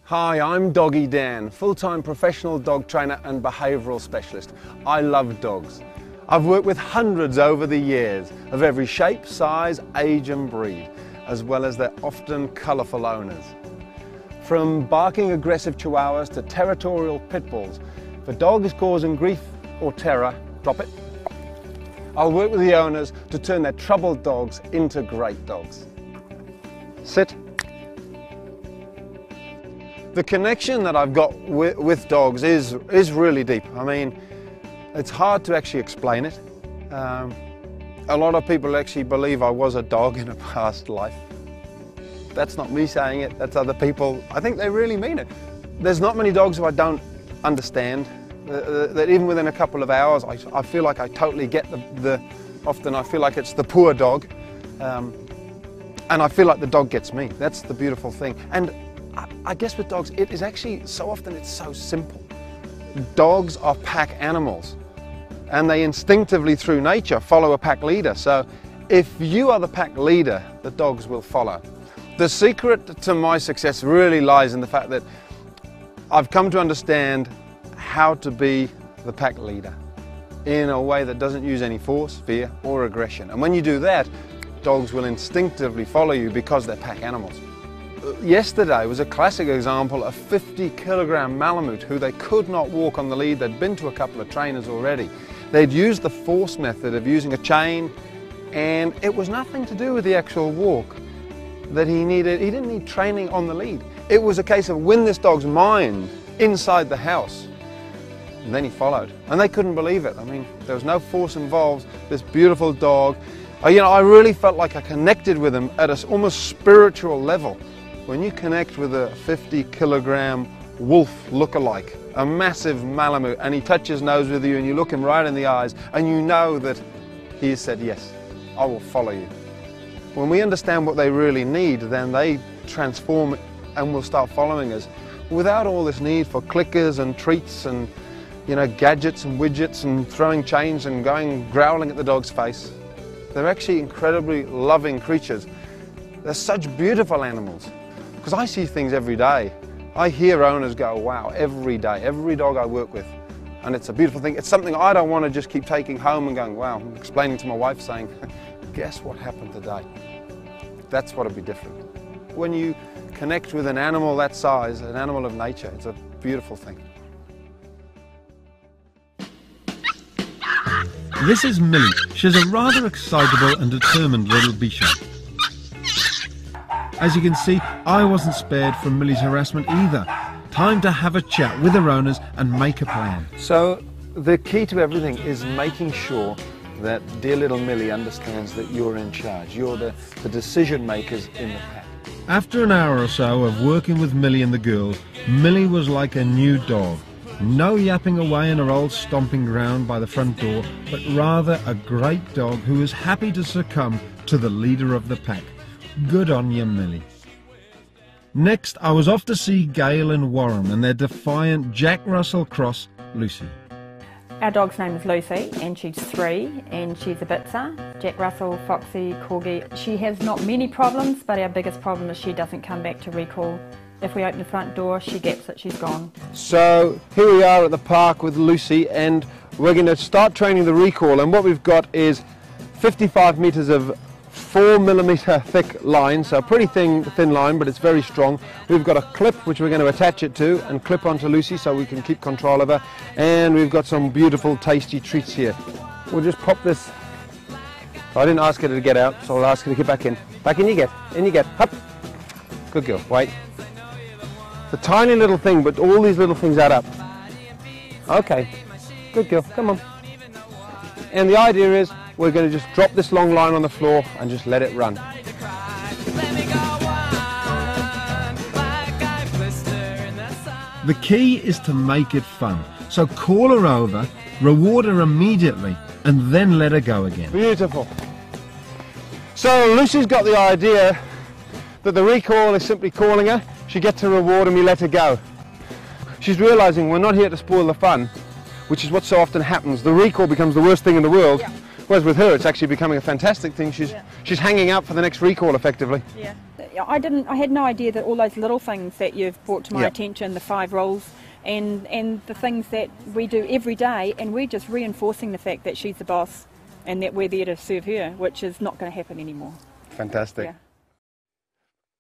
Hi, I'm Doggy Dan, full-time professional dog trainer and behavioural specialist. I love dogs. I've worked with hundreds over the years of every shape, size, age and breed, as well as their often colourful owners. From barking aggressive chihuahuas to territorial pit bulls, if a dog is causing grief or terror, drop it. I'll work with the owners to turn their troubled dogs into great dogs. Sit. The connection that I've got with dogs is really deep. I mean, it's hard to actually explain it. A lot of people actually believe I was a dog in a past life. That's not me saying it, that's other people. I think they really mean it. There's not many dogs who I don't understand. That even within a couple of hours, I feel like I totally get often I feel like it's the poor dog. And I feel like the dog gets me. That's the beautiful thing. And I guess with dogs, it is actually, so often it's so simple. Dogs are pack animals, and they instinctively, through nature, follow a pack leader. So if you are the pack leader, the dogs will follow. The secret to my success really lies in the fact that I've come to understand how to be the pack leader in a way that doesn't use any force, fear, or aggression. And when you do that, dogs will instinctively follow you because they're pack animals. Yesterday was a classic example of 50-kilogram Malamute who they could not walk on the lead. They'd been to a couple of trainers already. They'd used the force method of using a chain, and it was nothing to do with the actual walk that he needed. He didn't need training on the lead. It was a case of win this dog's mind inside the house. And then he followed, and they couldn't believe it. I mean, there was no force involved. This beautiful dog. You know, I really felt like I connected with him at an almost spiritual level. When you connect with a 50-kilogram wolf look-alike, a massive Malamute, and he touches nose with you and you look him right in the eyes and you know that he has said, yes, I will follow you. When we understand what they really need, then they transform and will start following us without all this need for clickers and treats and, you know, gadgets and widgets and throwing chains and going growling at the dog's face. They're actually incredibly loving creatures. They're such beautiful animals. Because I see things every day. I hear owners go, wow, every day, every dog I work with. And it's a beautiful thing. It's something I don't want to just keep taking home and going, wow, I'm explaining to my wife saying, guess what happened today? That's what would be different. When you connect with an animal that size, an animal of nature, it's a beautiful thing. This is Millie. She's a rather excitable and determined little bichon. As you can see, I wasn't spared from Millie's harassment either. Time to have a chat with her owners and make a plan. So the key to everything is making sure that dear little Millie understands that you're in charge. You're the decision makers in the pack. After an hour or so of working with Millie and the girls, Millie was like a new dog. No yapping away in her old stomping ground by the front door, but rather a great dog who is happy to succumb to the leader of the pack. Good on you, Millie. Next, I was off to see Gail and Warren and their defiant Jack Russell cross, Lucy. Our dog's name is Lucy, and she's 3, and she's a Bitzer. Jack Russell, Foxy, Corgi. She has not many problems, but our biggest problem is she doesn't come back to recall. If we open the front door, she gets it, she's gone. So here we are at the park with Lucy, and we're going to start training the recall, and what we've got is 55 metres of 4mm thick line, so a pretty thin line, but it's very strong. We've got a clip which we're going to attach it to and clip onto Lucy so we can keep control of her, and we've got some beautiful tasty treats here. We'll just pop this. I didn't ask her to get out, so I'll ask her to get back in. Back in you get, up. Good girl, wait. It's a tiny little thing, but all these little things add up. Okay, good girl, come on. And the idea is we're going to just drop this long line on the floor and just let it run. The key is to make it fun. So call her over, reward her immediately, and then let her go again. Beautiful. So Lucy's got the idea that the recall is simply calling her, she gets a reward and we let her go. She's realising we're not here to spoil the fun, which is what so often happens. The recall becomes the worst thing in the world. Yeah. Whereas with her, it's actually becoming a fantastic thing. She's hanging out for the next recall, effectively. Yeah. I had no idea that all those little things that you've brought to my Yep. attention, the 5 rules, and the things that we do every day, and we're just reinforcing the fact that she's the boss and that we're there to serve her, which is not going to happen anymore. Fantastic. Yeah.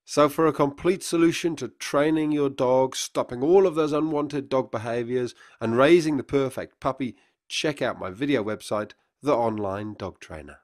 So for a complete solution to training your dog, stopping all of those unwanted dog behaviours and raising the perfect puppy, check out my video website, The Online Dog Trainer.